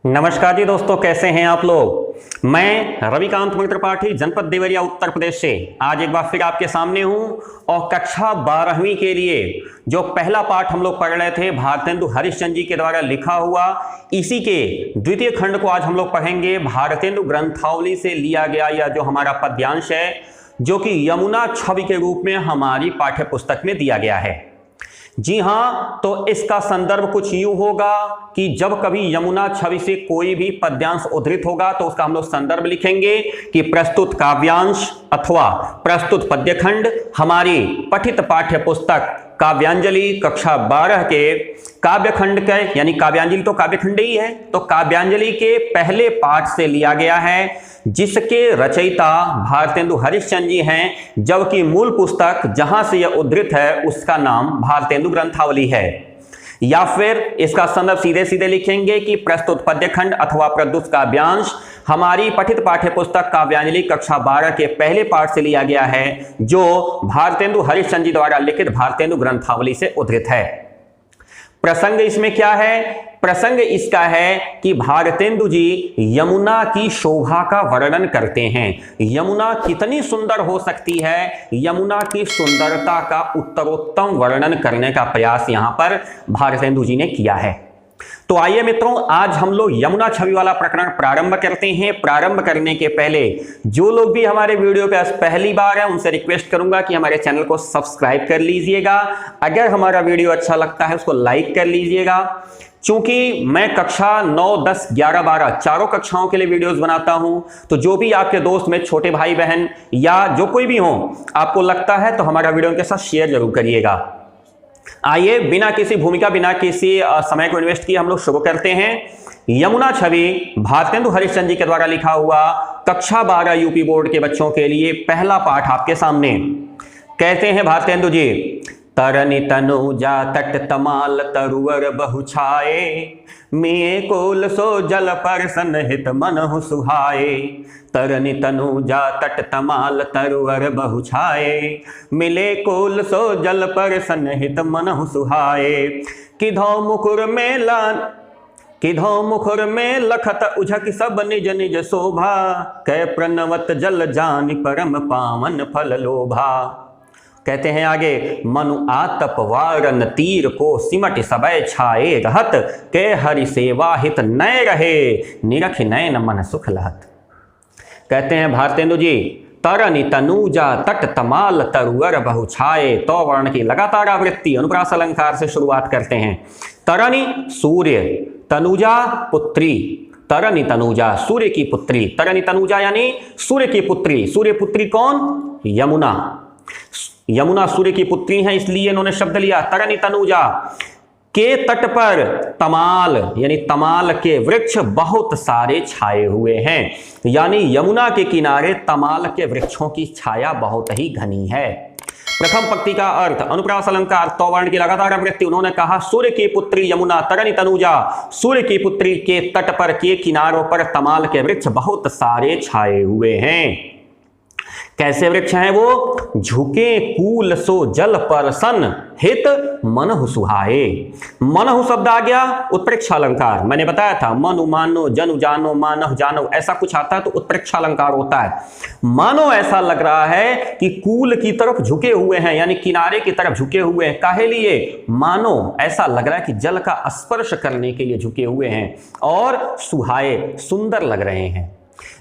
नमस्कार जी दोस्तों, कैसे हैं आप लोग। मैं रविकांत त्रिपाठी जनपद देवरिया उत्तर प्रदेश से आज एक बार फिर आपके सामने हूं और कक्षा 12वीं के लिए जो पहला पाठ हम लोग पढ़ रहे थे भारतेंदु हरिश्चंद्र जी के द्वारा लिखा हुआ, इसी के द्वितीय खंड को आज हम लोग पढ़ेंगे। भारतेंदु ग्रंथावली से लिया गया यह जो हमारा पद्यांश है, जो कि यमुना छवि के रूप में हमारी पाठ्य पुस्तक में दिया गया है। जी हाँ, तो इसका संदर्भ कुछ यूं होगा कि जब कभी यमुना छवि से कोई भी पद्यांश उद्धृत होगा तो उसका हम लोग संदर्भ लिखेंगे कि प्रस्तुत काव्यांश अथवा प्रस्तुत पद्यखंड हमारी पठित पाठ्य पुस्तक काव्यांजलि कक्षा 12 के काव्यखंड के, यानी काव्यांजलि तो काव्यखंड ही है, तो काव्यांजलि के पहले पाठ से लिया गया है, जिसके रचयिता भारतेंदु हरिश्चंद्र जी हैं, जबकि मूल पुस्तक जहां से यह उद्धृत है उसका नाम भारतेंदु ग्रंथावली है। या फिर इसका संदर्भ सीधे सीधे लिखेंगे कि प्रस्तुत पद्यखंड अथवा प्रस्तुत काव्यांश हमारी पठित पाठ्य पुस्तक काव्यांजलि कक्षा 12 के पहले पाठ से लिया गया है, जो भारतेंदु हरिश्चंद्र जी द्वारा लिखित भारतेंदु ग्रंथावली से उद्धृत है। प्रसंग इसमें क्या है? प्रसंग इसका है कि भारतेंदु जी यमुना की शोभा का वर्णन करते हैं। यमुना कितनी सुंदर हो सकती है, यमुना की सुंदरता का उत्तरोत्तम वर्णन करने का प्रयास यहां पर भारतेंदु जी ने किया है। तो आइए मित्रों, आज हम लोग यमुना छवि वाला प्रकरण प्रारंभ करते हैं। प्रारंभ करने के पहले जो लोग भी हमारे वीडियो पे पहली बार हैं, उनसे रिक्वेस्ट करूंगा कि हमारे चैनल को सब्सक्राइब कर लीजिएगा। अगर हमारा वीडियो अच्छा लगता है उसको लाइक कर लीजिएगा। चूंकि मैं कक्षा 9, 10, 11, 12 चारों कक्षाओं के लिए वीडियोस बनाता हूं, तो जो भी आपके दोस्त में छोटे भाई बहन या जो कोई भी हो आपको लगता है तो हमारा वीडियो के साथ शेयर जरूर करिएगा। आइए बिना किसी भूमिका, बिना किसी समय को इन्वेस्ट किए हम लोग शुरू करते हैं। यमुना छवि भारतेंदु हरिश्चंद्र जी के द्वारा लिखा हुआ कक्षा 12 यूपी बोर्ड के बच्चों के लिए पहला पाठ आपके सामने। कहते हैं भारतेंदु जी, तरनि तनुजा तट तमाल तरुवर बहु छाए, मिए कोल सो जल पर सन्निहित मनहु सुहाए। तरनि तनुजा तट तमाल तरुवर बहु छाए, मिले कोल सो जल पर सन्निहित मनहु सुहाए। किधौ मुखुर में लखत उझक सब निज निज शोभा, कै प्रणवत जल जानि परम पावन फल लोभा। कहते हैं आगे, मनु आतप वारन तीर को सिमट सबय छाए, रहत के हरि सेवा हित नय रहे, निरख नयन मन सुख लहत। कहते हैं भारतेंदु जी, तरनि तनुजा तट तमाल तरुवर बहु छाए। तो वर्ण की लगातार आवृत्ति अनुप्रास अलंकार से शुरुआत करते हैं। तरनि सूर्य, तनुजा पुत्री, तरनि तनुजा सूर्य की पुत्री। तरनि तनुजा यानी सूर्य की पुत्री। सूर्य पुत्री कौन? यमुना। यमुना सूर्य की पुत्री हैं, इसलिए इन्होंने शब्द लिया तरनि तनुजा। के तट पर तमाल यानी तमाल के वृक्ष बहुत सारे छाए हुए हैं, यानी यमुना के किनारे तमाल के वृक्षों की छाया बहुत ही घनी है। प्रथम पंक्ति का अर्थ अनुप्रास अलंकार तो वर्ण की लगातार आवृत्ति। उन्होंने कहा सूर्य की पुत्री यमुना तरनि तनुजा, सूर्य की पुत्री के तट पर के किनारों पर तमाल के वृक्ष बहुत सारे छाए हुए हैं। कैसे वृक्ष हैं वो? झुके कूल सो जल पर सन हित मनहु सुहाए। मनहु शब्द आ गया उत्प्रेक्षालंकार। मैंने बताया था मनु मानो जनु जानो मानह जानो, ऐसा कुछ आता है तो उत्प्रेक्षालंकार होता है। मानो ऐसा लग रहा है कि कूल की तरफ झुके हुए हैं, यानी किनारे की तरफ झुके हुए हैं। काहे लिए? मानो ऐसा लग रहा है कि जल का स्पर्श करने के लिए झुके हुए हैं, और सुहाए सुंदर लग रहे हैं।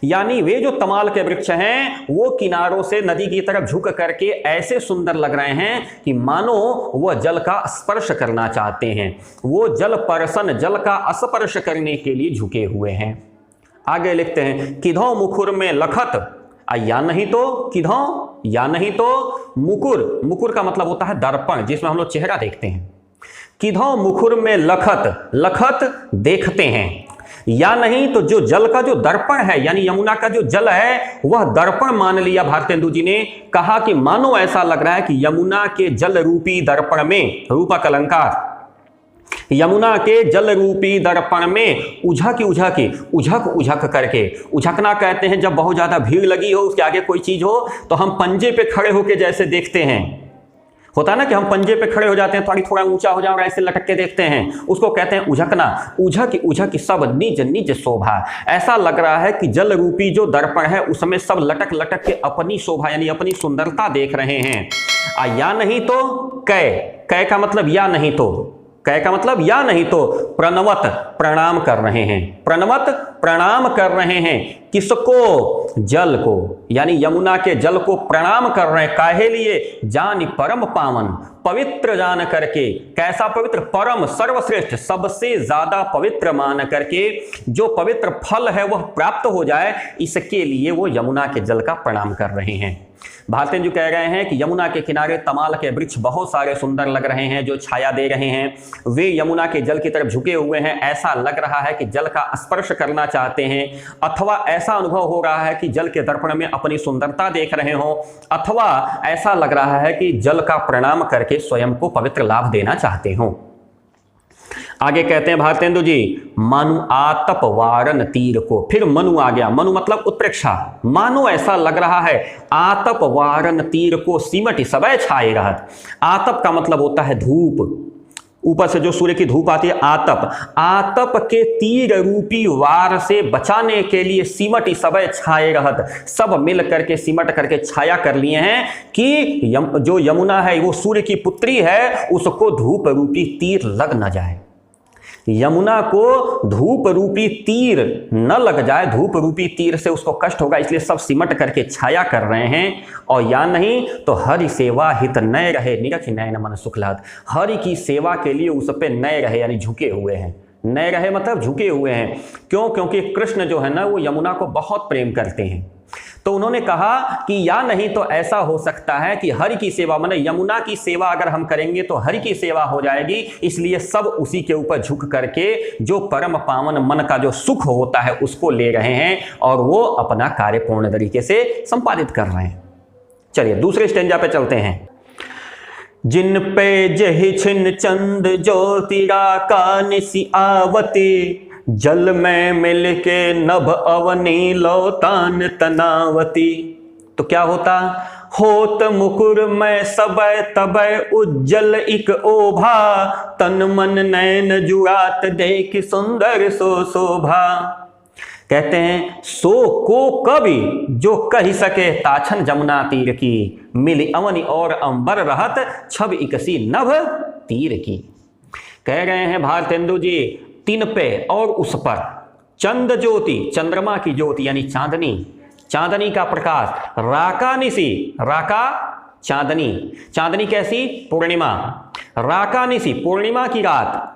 यानी वे जो तमाल के वृक्ष हैं वो किनारों से नदी की तरफ झुक करके ऐसे सुंदर लग रहे हैं कि मानो वह जल का स्पर्श करना चाहते हैं। वो जल परसन, जल का स्पर्श करने के लिए झुके हुए हैं। आगे लिखते हैं, किधौ मुखुर में लखत, या नहीं तो किधौ, या नहीं तो मुकुर। मुकुर का मतलब होता है दर्पण, जिसमें हम लोग चेहरा देखते हैं। किधौ मुखुर में लखत, लखत देखते हैं। या नहीं तो जो जल का जो दर्पण है, यानी यमुना का जो जल है वह दर्पण मान लिया भारतेंदु जी ने। कहा कि मानो ऐसा लग रहा है कि यमुना के जल रूपी दर्पण में, रूपक अलंकार, यमुना के जल रूपी दर्पण में उझक उझक करके। उझकना कहते हैं जब बहुत ज्यादा भीड़ लगी हो, उसके आगे कोई चीज हो तो हम पंजे पे खड़े होके जैसे देखते हैं, होता है ना कि हम पंजे पे खड़े हो जाते हैं, थोड़ा ऊंचा हो जाओ और ऐसे लटक के देखते हैं, उसको कहते हैं उझकना। उझक सब निज निज शोभा। ऐसा लग रहा है कि जल रूपी जो दर्पण है उसमें सब लटक लटक के अपनी शोभा यानी अपनी सुंदरता देख रहे हैं। या नहीं तो कै का मतलब या नहीं तो, कै का मतलब या नहीं तो प्रणवत प्रणाम कर रहे हैं, प्रणवत प्रणाम कर रहे हैं। किसको? जल को, यानी यमुना के जल को प्रणाम कर रहे हैं। काहे लिए? जानि परम पावन, पवित्र जान करके। कैसा पवित्र? परम सर्वश्रेष्ठ, सबसे ज्यादा पवित्र मान करके जो पवित्र फल है वह प्राप्त हो जाए, इसके लिए वो यमुना के जल का प्रणाम कर रहे हैं। भारतेंदु कह रहे हैं कि यमुना के किनारे तमाल के वृक्ष बहुत सारे सुंदर लग रहे हैं जो छाया दे रहे हैं। वे यमुना के जल की तरफ झुके हुए हैं, ऐसा लग रहा है कि जल का स्पर्श करना चाहते हैं, अथवा ऐसा अनुभव हो रहा है कि जल के दर्पण में अपनी सुंदरता देख रहे हो, अथवा ऐसा लग रहा है कि जल का प्रणाम करके स्वयं को पवित्र लाभ देना चाहते हो। आगे कहते हैं भारतेंदु जी, मानु आतप वारन तीर को। फिर मनु आ गया, मनु मतलब उत्प्रेक्षा। मानो ऐसा लग रहा है आतप वारन तीर को सिमट सबय छाए रहत। आतप का मतलब होता है धूप, ऊपर से जो सूर्य की धूप आती है, आतप। आतप के तीर रूपी वार से बचाने के लिए सिमट सबय छाए रहत, सब मिल करके सिमट करके छाया कर लिए हैं कि जो यमुना है वो सूर्य की पुत्री है, उसको धूप रूपी तीर लग न जाए, यमुना को धूप रूपी तीर न लग जाए, धूप रूपी तीर से उसको कष्ट होगा, इसलिए सब सिमट करके छाया कर रहे हैं। और या नहीं तो हरि सेवा हित नय रहे निरख नयन मन सुखलाद। हरि की सेवा के लिए उस पे नय रहे यानी झुके हुए हैं। नय रहे मतलब झुके हुए हैं। क्यों? क्योंकि कृष्ण जो है ना वो यमुना को बहुत प्रेम करते हैं। तो उन्होंने कहा कि या नहीं तो ऐसा हो सकता है कि हरि की सेवा, माने यमुना की सेवा अगर हम करेंगे तो हरि की सेवा हो जाएगी, इसलिए सब उसी के ऊपर झुक करके जो परम पावन मन का जो सुख होता है उसको ले रहे हैं और वो अपना कार्य पूर्ण तरीके से संपादित कर रहे हैं। चलिए दूसरे स्टेंजा पे चलते हैं। जिन पे जहि छिन चंद ज्योतिरा का निसी आवती, जल में मिल के नभ अवनी लौतान तनावती। तो क्या होता? होत मुकुर में सबय तबय उज्जल इक ओभा, तन मन नैन जुआत देख सुंदर सो शोभा। कहते हैं सो को कवि जो कही सके ताछन जमुना तीर की, मिली अवनी और अंबर रहत छब इकसी नभ तीर की। कह रहे हैं भारतेंदु जी, तिन पे और उस पर चंद ज्योति, चंद्रमा की ज्योति यानी चांदनी, चांदनी का प्रकाश, राका निसी, राका चांदनी, चांदनी कैसी? पूर्णिमा, राका निसी पूर्णिमा की रात,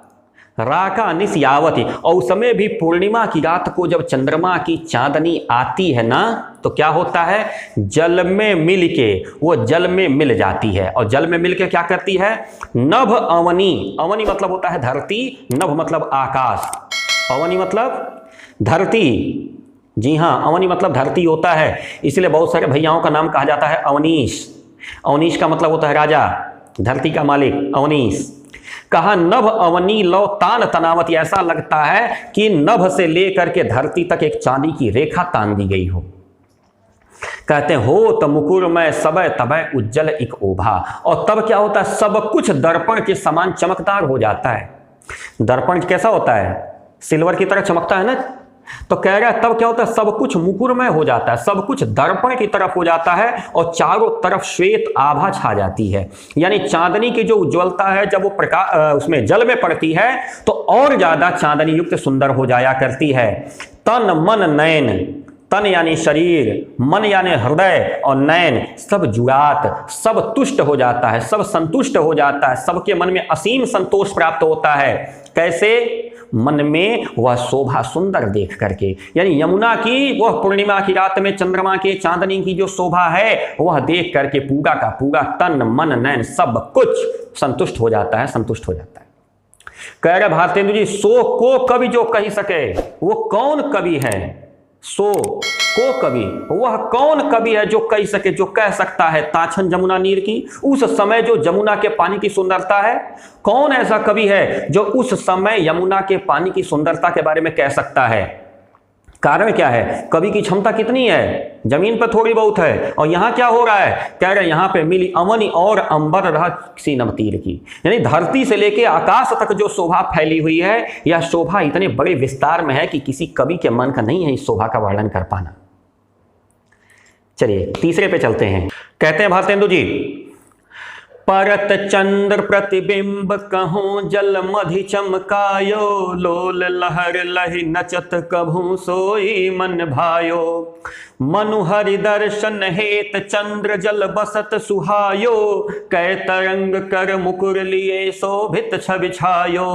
राका निसी आवती। और उस समय भी पूर्णिमा की रात को जब चंद्रमा की चांदनी आती है ना तो क्या होता है? जल में मिल के वो जल में मिल जाती है। और जल में मिल के क्या करती है? नभ अवनी, अवनी मतलब होता है धरती, नभ मतलब आकाश, अवनी मतलब धरती। जी हाँ, अवनी मतलब धरती होता है, इसलिए बहुत सारे भैयाओं का नाम कहा जाता है अवनीश। अवनीश का मतलब होता है राजा, धरती का मालिक, अवनीश। कहा नभ अवनी लो तान तनावती, ऐसा लगता है कि नभ से लेकर के धरती तक एक चांदी की रेखा तान दी गई हो। कहते हैं हो तो मुकुर में सबय तबय उज्जल इक ओभा। और तब क्या होता है? सब कुछ दर्पण के समान चमकदार हो जाता है। दर्पण कैसा होता है? सिल्वर की तरह चमकता है ना। तो कह रहा है तब क्या होता है? सब कुछ मुकुरमय हो जाता है, सब कुछ दर्पण की तरफ हो जाता है और चारों तरफ श्वेत आभा छा जाती है। यानी चांदनी की जो उज्ज्वलता है जब वो प्रकाश उसमें जल में पड़ती है तो और ज्यादा चांदनी युक्त सुंदर हो जाया करती है। तन मन नयन, तन यानी शरीर, मन यानी हृदय और नयन सब जुड़ात, सब तुष्ट हो जाता है, सब संतुष्ट हो जाता है, सबके मन में असीम संतोष प्राप्त होता है। कैसे? मन में वह शोभा सुंदर देख करके, यानी यमुना की वह पूर्णिमा की रात में चंद्रमा के चांदनी की जो शोभा है वह देख करके पूरा का पूरा तन मन नयन सब कुछ संतुष्ट हो जाता है, संतुष्ट हो जाता है। कह रहे भारतेंदु जी, सो को कवि जो कही सके, वो कौन कवि है? सो को कवि, वह कौन कवि है जो कह सके, जो कह सकता है ताछन जमुना नीर की, उस समय जो जमुना के पानी की सुंदरता है। कौन ऐसा कवि है जो उस समय यमुना के पानी की सुंदरता के बारे में कह सकता है? कारण क्या है? कवि की क्षमता कितनी है? जमीन पर थोड़ी बहुत है। और यहाँ क्या हो रहा है? कह रहे यहाँ पे मिली अवनी और अंबर रहा किसी नवतीर की, यानी धरती से लेके आकाश तक जो शोभा फैली हुई है, यह शोभा इतने बड़े विस्तार में है कि किसी कवि के मन का नहीं है इस शोभा का वर्णन कर पाना। चलिए तीसरे पे चलते हैं। कहते हैं भारतेंदु जी, परत चंद्र प्रतिबिंब कहूँ जल मधि चमकायो, लोल लहर लहि नचत कभू सोई मन भायो, मनु हरि दर्शन हेत चंद्र जल बसत सुहायो, कै तरंग कर मुकुर लिए शोभित छवि छायो।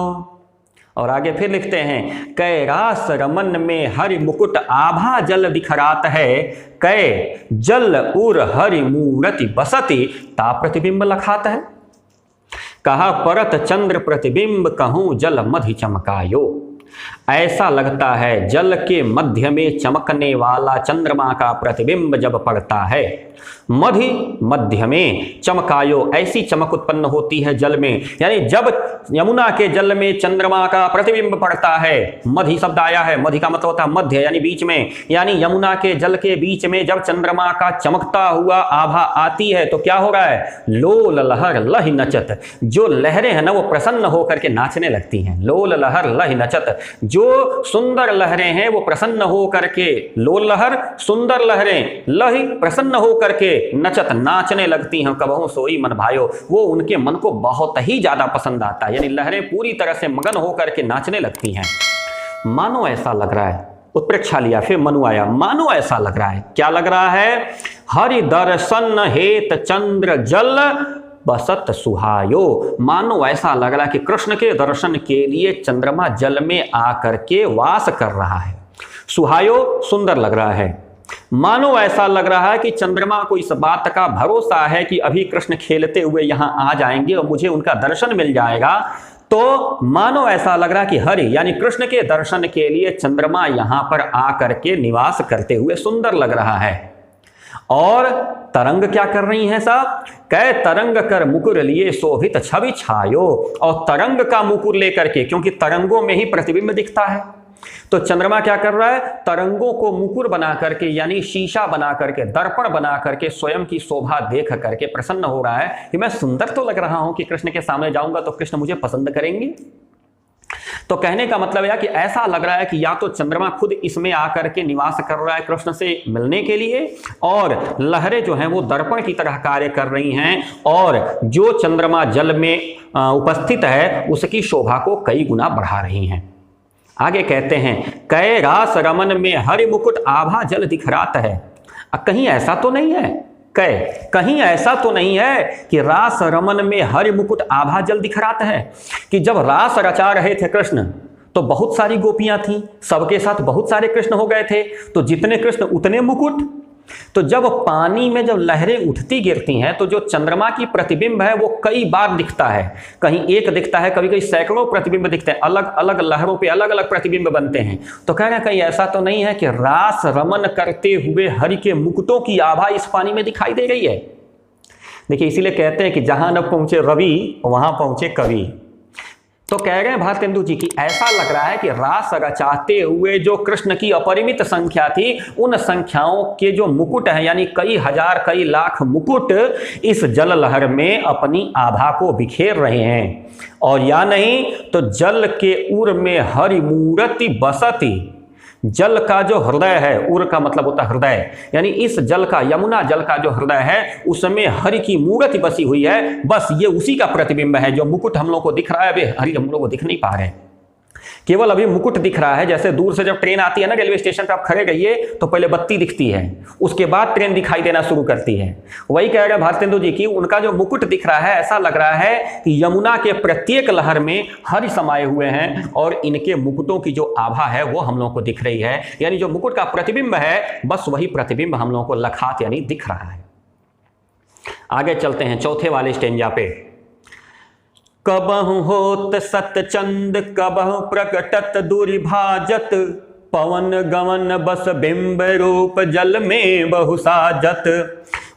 और आगे फिर लिखते हैं, कै रास रमन में हरि मुकुट आभा जल दिखरात है, कै जल उर हरि मूरति बसति ता प्रतिबिंब लखात है। कहा परत चंद्र प्रतिबिंब कहूँ जल मधि चमकायो, ऐसा लगता है जल के मध्य में चमकने वाला चंद्रमा का प्रतिबिंब जब पड़ता है। मधि मध्य में चमकायो, ऐसी चमक उत्पन्न होती है जल में, यानी जब यमुना के जल में चंद्रमा का प्रतिबिंब पड़ता है। मधि शब्द आया है, मधि का मतलब होता है मध्य यानी बीच में, यानी यमुना के जल के बीच में जब चंद्रमा का चमकता हुआ आभा आती है तो क्या हो रहा है? लोल लहर लहि नचत, जो लहरें हैं ना वो प्रसन्न होकर के नाचने लगती हैं। लोल लहर लहि नचत, जो सुंदर लहरें हैं वो प्रसन्न हो करके, लोल लहर सुंदर लहरें, लहि प्रसन्न हो करके नचत नाचने लगती हैं। कबहू सोई मन भायो, वो उनके मन को बहुत ही ज्यादा पसंद आता है, यानी लहरें पूरी तरह से मगन होकर के नाचने लगती हैं। मानो ऐसा लग रहा है, उत्प्रेक्षा लिया, फिर मनु आया, मानो ऐसा लग रहा है। क्या लग रहा है? हरि दर्शन हेत चंद्र जल बसत सुहायो, मानो ऐसा लग रहा है कि कृष्ण के दर्शन के लिए चंद्रमा जल में आकर के वास कर रहा है। सुहायो सुंदर लग रहा है। मानो ऐसा लग रहा है कि चंद्रमा को इस बात का भरोसा है कि अभी कृष्ण खेलते हुए यहां आ जाएंगे और मुझे उनका दर्शन मिल जाएगा। तो मानो ऐसा लग रहा है कि हरि यानी कृष्ण के दर्शन के लिए चंद्रमा यहां पर आकर के निवास करते हुए सुंदर लग रहा है। और तरंग क्या कर रही हैं साहब? कै तरंग कर मुकुर लिए शोभित छवि छायो, और तरंग का मुकुर लेकर के, क्योंकि तरंगों में ही प्रतिबिंब दिखता है, तो चंद्रमा क्या कर रहा है? तरंगों को मुकुर बना करके यानी शीशा बना करके, दर्पण बना करके स्वयं की शोभा देख करके प्रसन्न हो रहा है कि मैं सुंदर तो लग रहा हूं कि कृष्ण के सामने जाऊंगा तो कृष्ण मुझे पसंद करेंगे। तो कहने का मतलब यह कि ऐसा लग रहा है कि या तो चंद्रमा खुद इसमें आकर के निवास कर रहा है कृष्ण से मिलने के लिए, और लहरें जो हैं वो दर्पण की तरह कार्य कर रही हैं, और जो चंद्रमा जल में उपस्थित है उसकी शोभा को कई गुना बढ़ा रही हैं। आगे कहते हैं, कै रास रमन में हरि मुकुट आभा जल दिखरात है। कहीं ऐसा तो नहीं है, कहीं ऐसा तो नहीं है कि रास रमन में हरि मुकुट आभा जल दिखरात है, कि जब रास रचा रहे थे कृष्ण तो बहुत सारी गोपियां थीं, सबके साथ बहुत सारे कृष्ण हो गए थे, तो जितने कृष्ण उतने मुकुट। तो जब पानी में जब लहरें उठती गिरती हैं तो जो चंद्रमा की प्रतिबिंब है वो कई बार दिखता है, कहीं एक दिखता है, कभी कभी सैकड़ों प्रतिबिंब दिखते हैं, अलग अलग लहरों पे अलग अलग प्रतिबिंब बनते हैं। तो कह रहे हैं कहीं ऐसा तो नहीं है कि रास रमन करते हुए हरि के मुकुटों की आभा इस पानी में दिखाई दे रही है। देखिए इसीलिए कहते हैं कि जहां न पहुंचे रवि वहां पहुंचे कवि। तो कह रहे हैं भारतेंदु जी की ऐसा लग रहा है कि रास रचाते हुए जो कृष्ण की अपरिमित संख्या थी, उन संख्याओं के जो मुकुट हैं यानी कई हजार कई लाख मुकुट इस जल लहर में अपनी आभा को बिखेर रहे हैं। और या नहीं तो जल के उर में हरि मूरति बसती, जल का जो हृदय है, उर का मतलब होता है हृदय, यानी इस जल का, यमुना जल का जो हृदय है उसमें हरि की मूर्ति बसी हुई है। बस ये उसी का प्रतिबिंब है। जो मुकुट हम लोग को दिख रहा है अभी हरि हम लोग को दिख नहीं पा रहे, केवल अभी मुकुट दिख रहा है। जैसे दूर से जब ट्रेन आती है ना रेलवे स्टेशन पर, आप खड़े रहिए तो पहले बत्ती दिखती है, उसके बाद ट्रेन दिखाई देना शुरू करती है। वही कह रहे हैं भारतेंदु जी की उनका जो मुकुट दिख रहा है, ऐसा लग रहा है कि यमुना के प्रत्येक लहर में हरि समाये हुए हैं और इनके मुकुटों की जो आभा है वो हम लोगों को दिख रही है। यानी जो मुकुट का प्रतिबिंब है बस वही प्रतिबिंब हम लोगों को लखात यानी दिख रहा है। आगे चलते हैं चौथे वाले स्टेंजा पे। कबहु होत सतचंद कबहु प्रकटत दुर्भाजत, पवन गमन बस बिंब रूप जल में बहु साजत,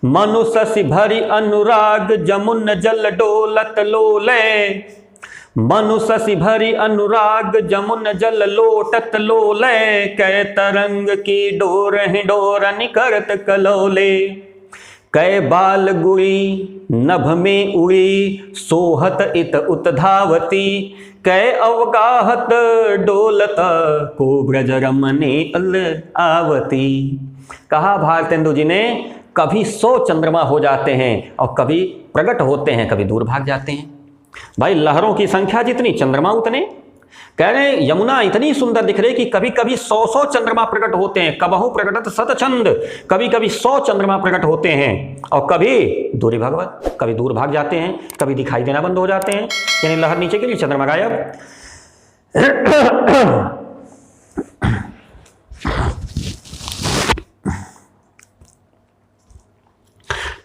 मनुष्य भरी अनुराग जमुन जल डोलत लोले, मनु शशि भरी अनुराग जमुन जल लोटत लोले, कै तरंग की डोर हिडोर निकरत कलोले। कै बाल गुड़ी नभ में उड़ी सोहत इत उत धावती, कै अवगाहत डोलत को ब्रज रमने अल आवती। कहा भारतेंदु जी ने, कभी 100 चंद्रमा हो जाते हैं और कभी प्रकट होते हैं, कभी दूर भाग जाते हैं। भाई लहरों की संख्या जितनी चंद्रमा उतने। कह रहे यमुना इतनी सुंदर दिख रही कि कभी कभी 100 चंद्रमा प्रकट होते हैं। कबहू प्रकटत शतचंद, कभी कभी 100 चंद्रमा प्रकट होते हैं और कभी दूरी भगवत, कभी दूर भाग जाते हैं, कभी दिखाई देना बंद हो जाते हैं। यानी लहर नीचे के लिए चंद्रमा गायब।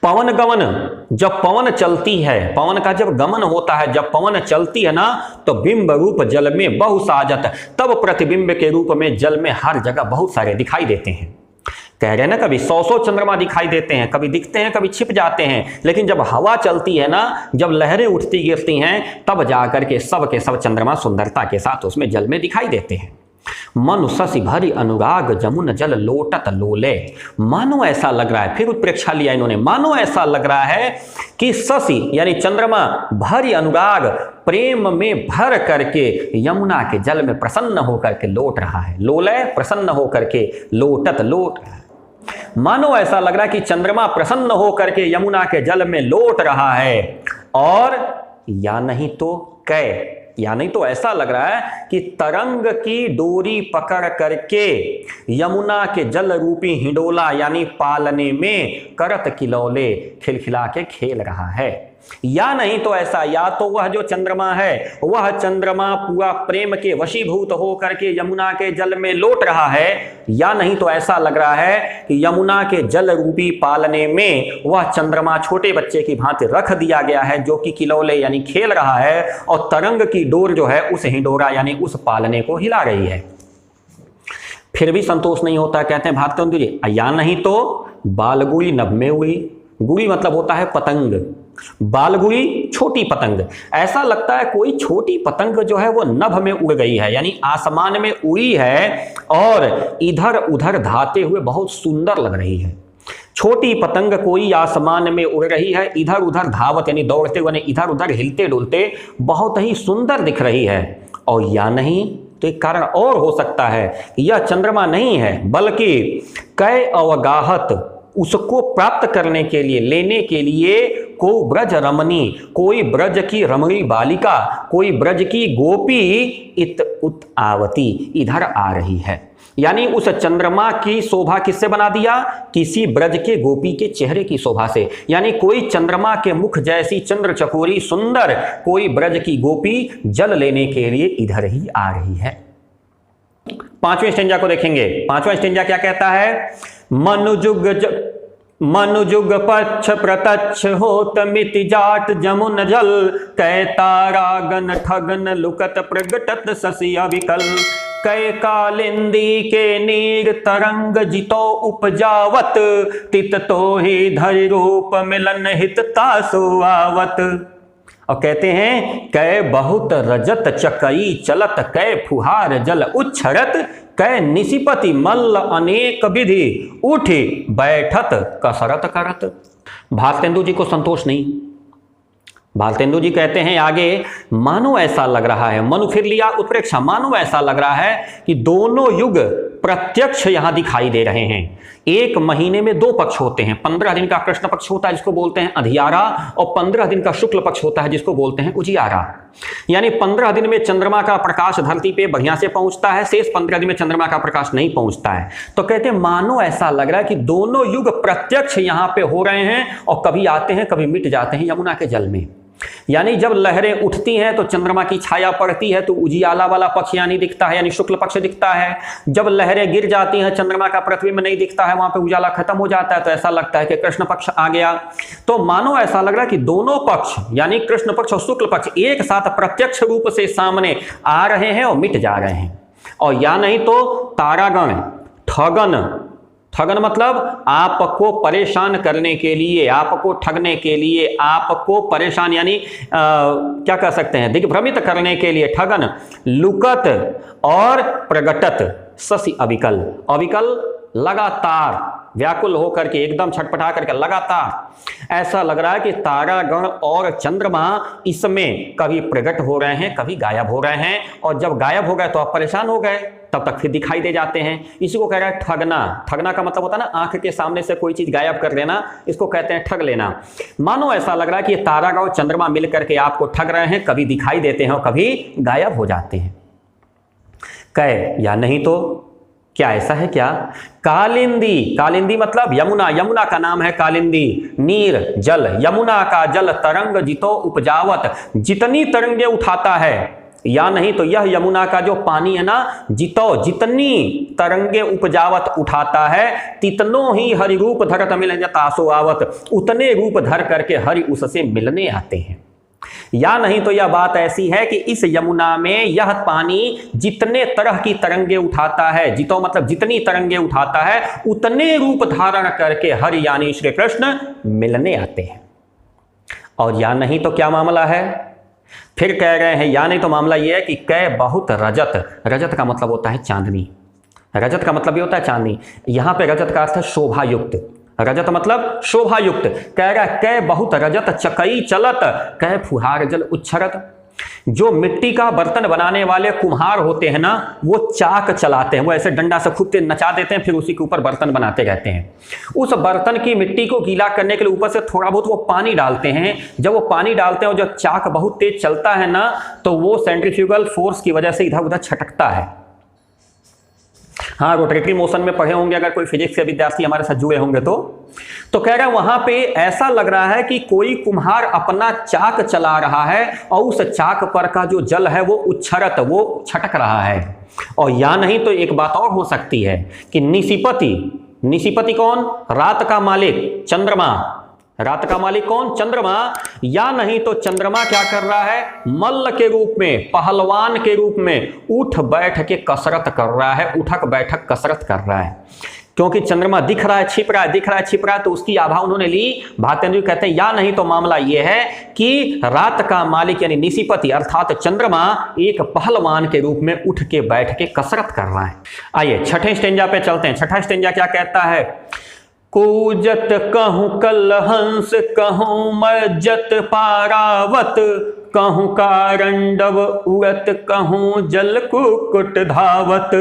पवन गमन, जब पवन चलती है, पवन का जब गमन होता है, जब पवन चलती है ना, तो बिंब रूप जल में बहु साजत, तब प्रतिबिंब के रूप में जल में हर जगह बहुत सारे दिखाई देते हैं। कह रहे हैं ना, कभी 100 चंद्रमा दिखाई देते हैं, कभी दिखते हैं, कभी छिप जाते हैं, लेकिन जब हवा चलती है ना, जब लहरें उठती गिरती हैं, तब जाकर के सब चंद्रमा सुंदरता के साथ उसमें जल में दिखाई देते हैं। मनु शशि भरी अनुराग जमुन जल लोटत लोले। मानो ऐसा लग रहा है, फिर उत्प्रेक्षा लिया इन्होंने, मानो ऐसा लग रहा है कि शशि यानी चंद्रमा भरी अनुराग प्रेम में भर करके यमुना के जल में प्रसन्न होकर के लौट रहा है। लोले प्रसन्न होकर के, लोटत लोट। मानो ऐसा लग रहा है कि चंद्रमा प्रसन्न होकर के यमुना के जल में लौट रहा है। और या नहीं तो कै, या नहीं तो ऐसा लग रहा है कि तरंग की डोरी पकड़ करके यमुना के जल रूपी हिंडोला यानी पालने में करत किलौले खिलखिला के खेल रहा है। या नहीं तो ऐसा, या तो वह जो चंद्रमा है वह चंद्रमा पूरा प्रेम के वशीभूत होकर के यमुना के जल में लौट रहा है, या नहीं तो ऐसा लग रहा है कि यमुना के जल रूपी पालने में वह चंद्रमा छोटे बच्चे की भांति रख दिया गया है, जो कि किलौले यानी खेल रहा है, और तरंग की डोर जो है उस हिंडोरा यानी उस पालने को हिला रही है। फिर भी संतोष नहीं होता, कहते हैं भारतेंदु जी, या नहीं तो बालगुड़ी नभ में उड़ी। गुड़ी मतलब होता है पतंग, बालगुड़ी छोटी पतंग। ऐसा लगता है कोई छोटी पतंग जो है वो नभ में उड़ गई है, यानी आसमान में उड़ी है और इधर उधर धाते हुए बहुत सुंदर लग रही है। छोटी पतंग कोई आसमान में उड़ रही है, इधर उधर धावत यानी दौड़ते हुए, इधर उधर हिलते डुलते बहुत ही सुंदर दिख रही है। और या नहीं तो एक कारण और हो सकता है कि यह चंद्रमा नहीं है, बल्कि कै अवगाहत, उसको प्राप्त करने के लिए, लेने के लिए को ब्रज रमणी, कोई ब्रज की रमणी बालिका, कोई ब्रज की गोपी इत उत आवती, इधर आ रही है। यानी उस चंद्रमा की शोभा किससे बना दिया? किसी ब्रज के गोपी के चेहरे की शोभा से। यानी कोई चंद्रमा के मुख जैसी चंद्र चकोरी सुंदर कोई ब्रज की गोपी जल लेने के लिए इधर ही आ रही है। 5वें स्टेंजा को देखेंगे। 5वां स्टेंजा क्या कहता है? मनुजुग पक्ष प्रत्यक्ष होत मिति जाट जमुन जल, कै तारागन ठगन लुकत प्रगटत शशि अविकल, कै कालिंदी के नीर तरंग जितो उपजावत, तित तो ही धरि रूप मिलन हित तासु आवत। और कहते हैं कै बहुत रजत चकई चलत, कै फुहार जल उच्छरत, कै निशिपति मल्ल अनेक विधि उठी बैठत कसरत करत। भारतेंदु जी को संतोष नहीं। भारतेंदु जी कहते हैं आगे, मानो ऐसा लग रहा है, मनु फिर लिया उत्प्रेक्षा, मानो ऐसा लग रहा है कि दोनों युग प्रत्यक्ष यहां दिखाई दे रहे हैं। एक महीने में 2 पक्ष होते हैं, 15 दिन का कृष्ण पक्ष होता है जिसको बोलते हैं अधियारा, और 15 दिन का शुक्ल पक्ष होता है जिसको बोलते हैं उजियारा। यानी 15 दिन में चंद्रमा का प्रकाश धरती पे बढ़िया से पहुंचता है, शेष 15 दिन में चंद्रमा का प्रकाश नहीं पहुंचता है। तो कहते हैं मानो ऐसा लग रहा है कि दोनों युग प्रत्यक्ष यहां पे हो रहे हैं, और कभी आते हैं कभी मिट जाते हैं यमुना के जल में। यानी जब लहरें उठती हैं तो चंद्रमा की छाया पड़ती है तो उजियाला वाला पक्ष यानी दिखता है, यानी शुक्ल पक्ष दिखता है। जब लहरें गिर जाती हैं चंद्रमा का प्रतिबिंब नहीं दिखता है, वहां पे उजाला खत्म हो जाता है, तो ऐसा लगता है कि कृष्ण पक्ष आ गया। तो मानो ऐसा लग रहा है कि दोनों पक्ष यानी कृष्ण पक्ष और शुक्ल पक्ष एक साथ प्रत्यक्ष रूप से सामने आ रहे हैं और मिट जा रहे हैं। और या नहीं तो तारागण ठगन ठगन मतलब आपको परेशान करने के लिए, आपको ठगने के लिए, आपको परेशान यानी क्या कह सकते हैं, दिग्भ्रमित करने के लिए ठगन। लुकत और प्रगटत शशि अविकल, अविकल लगातार व्याकुल होकर के, एकदम छटपटा करके, लगातार ऐसा लग रहा है कि तारागण और चंद्रमा इसमें कभी प्रकट हो रहे हैं, कभी गायब हो रहे हैं, और जब गायब हो गए तो आप परेशान हो गए, तब तक फिर दिखाई दे जाते हैं। इसी को कह रहा है ठगना। ठगना का मतलब होता है ना आंख के सामने से कोई चीज गायब कर लेना, इसको कहते हैं ठग लेना। मानो ऐसा लग रहा है कि ये तारागण और चंद्रमा मिलकर के आपको ठग रहे हैं, कभी दिखाई देते हैं और कभी गायब हो जाते हैं। कह या नहीं तो क्या ऐसा है क्या? कालिंदी, कालिंदी मतलब यमुना, यमुना का नाम है कालिंदी। नीर जल, यमुना का जल तरंग जितो उपजावत, जितनी तरंगे उठाता है, या नहीं तो यह यमुना का जो पानी है ना, जितो जितनी तरंगे उपजावत उठाता है, तितनो ही हरि रूप धरत मिलन तासो आवत, उतने रूप धर करके हरि उससे मिलने आते हैं। या नहीं तो यह बात ऐसी है कि इस यमुना में यह पानी जितने तरह की तरंगे उठाता है, जितो मतलब जितनी तरंगे उठाता है, उतने रूप धारण करके हरि यानी श्री कृष्ण मिलने आते हैं। और या नहीं तो क्या मामला है? फिर कह रहे हैं या नहीं तो मामला यह है कि कै बहुत रजत, रजत का मतलब होता है चांदनी, रजत का मतलब ये होता है चांदनी। यहां पे रजत का अर्थ है शोभा युक्त, रजत मतलब शोभा युक्त। कह रहा है कै बहुत रजत चकई चलत, कै फुहार जल उच्छरत। जो मिट्टी का बर्तन बनाने वाले कुम्हार होते हैं ना, वो चाक चलाते हैं, वो ऐसे डंडा से खूब तेज नचा देते हैं, फिर उसी के ऊपर बर्तन बनाते रहते हैं। उस बर्तन की मिट्टी को गीला करने के लिए ऊपर से थोड़ा बहुत वो पानी डालते हैं। जब वो पानी डालते हैं और जब चाक बहुत तेज चलता है ना, तो वो सेंट्रीफ्यूगल फोर्स की वजह से इधर उधर छटकता है। हाँ, रोटेटरी मोशन में पढ़े होंगे अगर कोई फिजिक्स के विद्यार्थी हमारे साथ जुड़े होंगे तो कह रहा है वहां पे ऐसा लग रहा है कि कोई कुम्हार अपना चाक चला रहा है और उस चाक पर का जो जल है वो उच्छरत, वो छटक रहा है। और या नहीं तो एक बात और हो सकती है कि निशिपति, निशिपति कौन? रात का मालिक चंद्रमा, रात का मालिक कौन? चंद्रमा। या नहीं तो चंद्रमा क्या कर रहा है? मल्ल के रूप में, पहलवान के रूप में उठ बैठ के कसरत कर रहा है, उठक बैठक कसरत कर रहा है। क्योंकि चंद्रमा दिख रहा है, छिप रहा है, दिख रहा है, छिप रहा है, तो उसकी आभा उन्होंने ली। भारतेंद्र कहते हैं या नहीं तो मामला यह है कि रात का मालिक यानी निशिपति अर्थात चंद्रमा एक पहलवान के रूप में उठ के बैठ के कसरत कर रहा है। आइए छठे स्टेंजा पे चलते हैं। छठा स्टेंजा क्या कहता है? कूजत कहूं कल हंस, कहूं मज्जत पारावत, कहूं कारंडव उड़त, कहूं जल कुक्कुट धावत,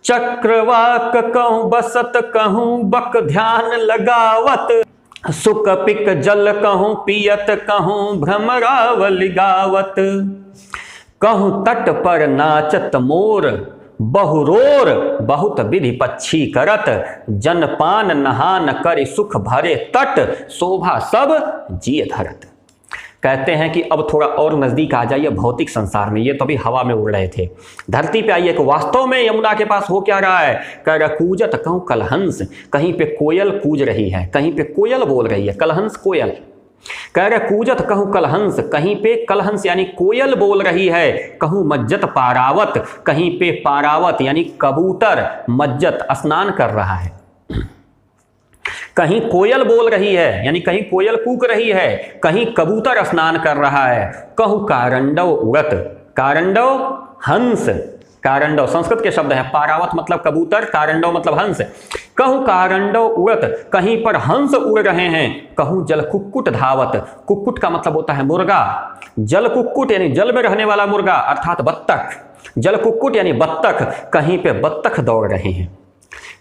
चक्रवाक कहूं बसत, कहूं बक ध्यान लगावत, सुक पिक जल कहूं पियत, कहूं भ्रमरावल गावत, कहूं तट पर नाचत मोर, बहुरोर बहुत विधि पक्षी करत, जनपान नहान कर सुख भरे तट, शोभा सब जिय धरत। कहते हैं कि अब थोड़ा और नजदीक आ जाइए भौतिक संसार में। ये तो अभी हवा में उड़ रहे थे, धरती पे आइए कि वास्तव में यमुना के पास हो क्या रहा है। कह रहा कूजत कहूं कलहंस, कहीं पे कोयल कूज रही है, कहीं पे कोयल बोल रही है, कलहंस कोयल। कह रहे कूजत कहूं कलहंस, कहीं पे कलहंस यानी कोयल बोल रही है, कहूं मज्जत पारावत, कहीं पे पारावत यानी कबूतर मज्जत स्नान कर रहा है। कहीं कोयल बोल रही है यानी कहीं कोयल कूक रही है, कहीं कबूतर स्नान कर रहा है। कहूं कारंडव उड़त, कारंडव हंस, कारंडव संस्कृत के शब्द है, पारावत मतलब कबूतर, कारंडव मतलब हंस। कहूं कारंडव उड़त, कहीं पर हंस उड़ रहे हैं। कहूं जल कुक्कुट धावत, कुक्कुट का मतलब होता है मुर्गा, जल कुक्कुट यानी जल में रहने वाला मुर्गा अर्थात बत्तख, जल कुक्कुट यानी बत्तख, कहीं पे बत्तख दौड़ रहे हैं।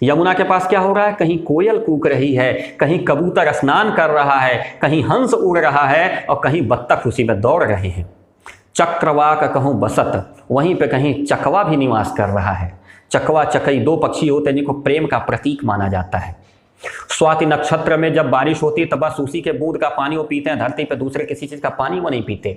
यमुना के पास क्या हो रहा है? कहीं कोयल कूक रही है, कहीं कबूतर स्नान कर रहा है, कहीं हंस उड़ रहा है और कहीं बत्तख उसी में दौड़ रहे हैं। चक्रवाक कहूं बसत, वहीं पे कहीं चकवा भी निवास कर रहा है। चकवा चकई दो पक्षी होते हैं जिनको प्रेम का प्रतीक माना जाता है। स्वाति नक्षत्र में जब बारिश होती है तब बस उसी के बूंद का पानी वो पीते हैं, धरती पे दूसरे किसी चीज का पानी वो नहीं पीते।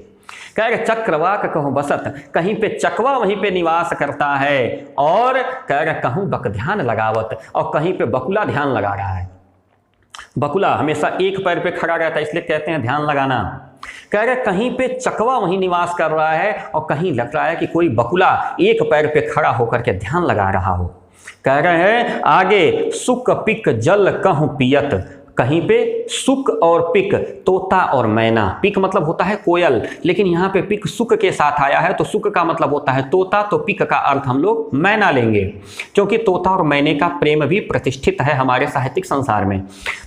कह रहे चक्रवाक कहूं बसत, कहीं पे चकवा वहीं पे निवास करता है। और कह रहे कहूं बक ध्यान लगावत, और कहीं पे बकुला ध्यान लगा रहा है। बकुला हमेशा एक पैर पे खड़ा रहता है इसलिए कहते हैं ध्यान लगाना। कह रहे कहीं पे चकवा वहीं निवास कर रहा है और कहीं लग रहा है कि कोई बकुला एक पैर पे खड़ा होकर के ध्यान लगा रहा हो। कह रहे हैं आगे, सुक पिक जल कहूं पियत, कहीं पे सुक और पिक, तोता और मैना। पिक मतलब होता है कोयल, लेकिन यहाँ पे पिक सुक के साथ आया है, तो सुक का मतलब होता है तोता, तो पिक का अर्थ हम लोग मैना लेंगे, क्योंकि तोता और मैने का प्रेम भी प्रतिष्ठित है हमारे साहित्यिक संसार में।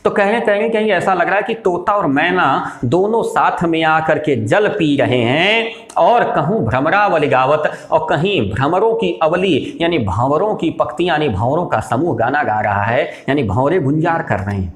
तो कहीं कहीं ऐसा लग रहा है कि तोता और मैना दोनों साथ में आकर के जल पी रहे हैं, और कहूँ भ्रमरावली गावत, और कहीं भ्रमरों की अवली यानी भंवरों की पंक्ति यानी भंवरों का समूह गाना गा रहा है, यानी भंवरे गुंजार कर रहे हैं।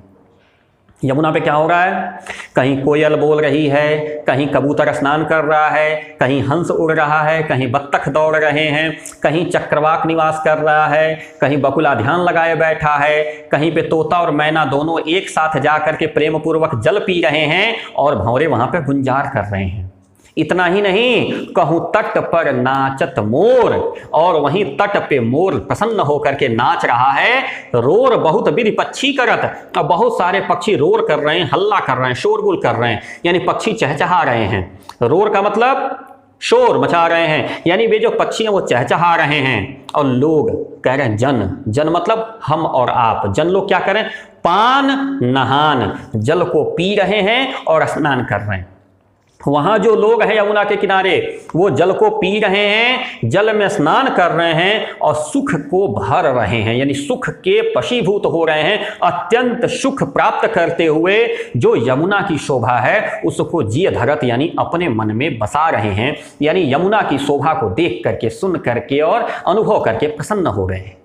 यमुना पे क्या हो रहा है, कहीं कोयल बोल रही है, कहीं कबूतर स्नान कर रहा है, कहीं हंस उड़ रहा है, कहीं बत्तख दौड़ रहे हैं, कहीं चक्रवाक निवास कर रहा है, कहीं बकुला ध्यान लगाए बैठा है, कहीं पे तोता और मैना दोनों एक साथ जाकर के प्रेम पूर्वक जल पी रहे हैं, और भंवरे वहां पे गुंजार कर रहे हैं। इतना ही नहीं, कहूं तट पर नाचत मोर, और वहीं तट पे मोर प्रसन्न होकर के नाच रहा है। रोर बहुत विधि पक्षी करत, और बहुत सारे पक्षी रोर कर रहे हैं, हल्ला कर रहे हैं, शोरगुल कर रहे हैं, यानी पक्षी चहचहा रहे हैं। रोर का मतलब शोर मचा रहे हैं, यानी वे जो पक्षी हैं वो चहचहा रहे हैं। और लोग कह रहे हैं जन मतलब हम और आप, जन लोग क्या करें, पान नहान, जल को पी रहे हैं और स्नान कर रहे हैं। वहां जो लोग हैं यमुना के किनारे, वो जल को पी रहे हैं, जल में स्नान कर रहे हैं, और सुख को भर रहे हैं, यानी सुख के वशीभूत हो रहे हैं, अत्यंत सुख प्राप्त करते हुए जो यमुना की शोभा है उसको जिय धरत यानी अपने मन में बसा रहे हैं, यानी यमुना की शोभा को देख करके, सुन करके और अनुभव करके प्रसन्न हो रहे हैं।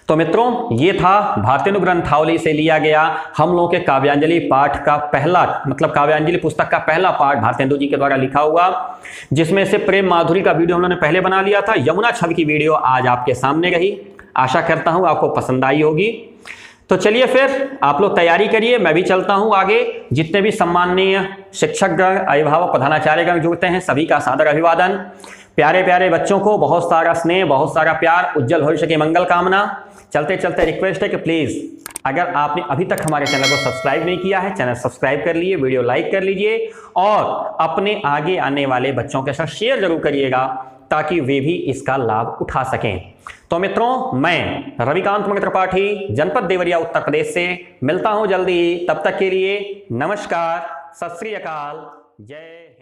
तो मित्रों, ये था भारतेंदु ग्रंथावली से लिया गया हम लोगों के काव्यांजलि पाठ का पहला, मतलब काव्यांजलि पुस्तक का पहला पाठ भारतेंदु जी के द्वारा लिखा हुआ, जिसमें से प्रेम माधुरी का वीडियो हम लोगों ने पहले बना लिया था। यमुना छवि की वीडियो आज आपके सामने रही, आशा करता हूं आपको पसंद आई होगी। तो चलिए फिर आप लोग तैयारी करिए, मैं भी चलता हूं आगे। जितने भी सम्माननीय शिक्षकगण, अभिभावक, प्रधानाचार्यगण जुड़ते हैं, सभी का सादर अभिवादन। प्यारे प्यारे बच्चों को बहुत सारा स्नेह, बहुत सारा प्यार, उज्जवल भविष्य की मंगल कामना। चलते चलते रिक्वेस्ट है कि प्लीज़ अगर आपने अभी तक हमारे चैनल को सब्सक्राइब नहीं किया है, चैनल सब्सक्राइब कर लीजिए, वीडियो लाइक कर लीजिए, और अपने आगे आने वाले बच्चों के साथ शेयर जरूर करिएगा, ताकि वे भी इसका लाभ उठा सकें। तो मित्रों, मैं रविकांत मंगल त्रिपाठी, जनपद देवरिया, उत्तर प्रदेश से मिलता हूं जल्दी। तब तक के लिए नमस्कार, सत श्री अकाल, जय हिंद।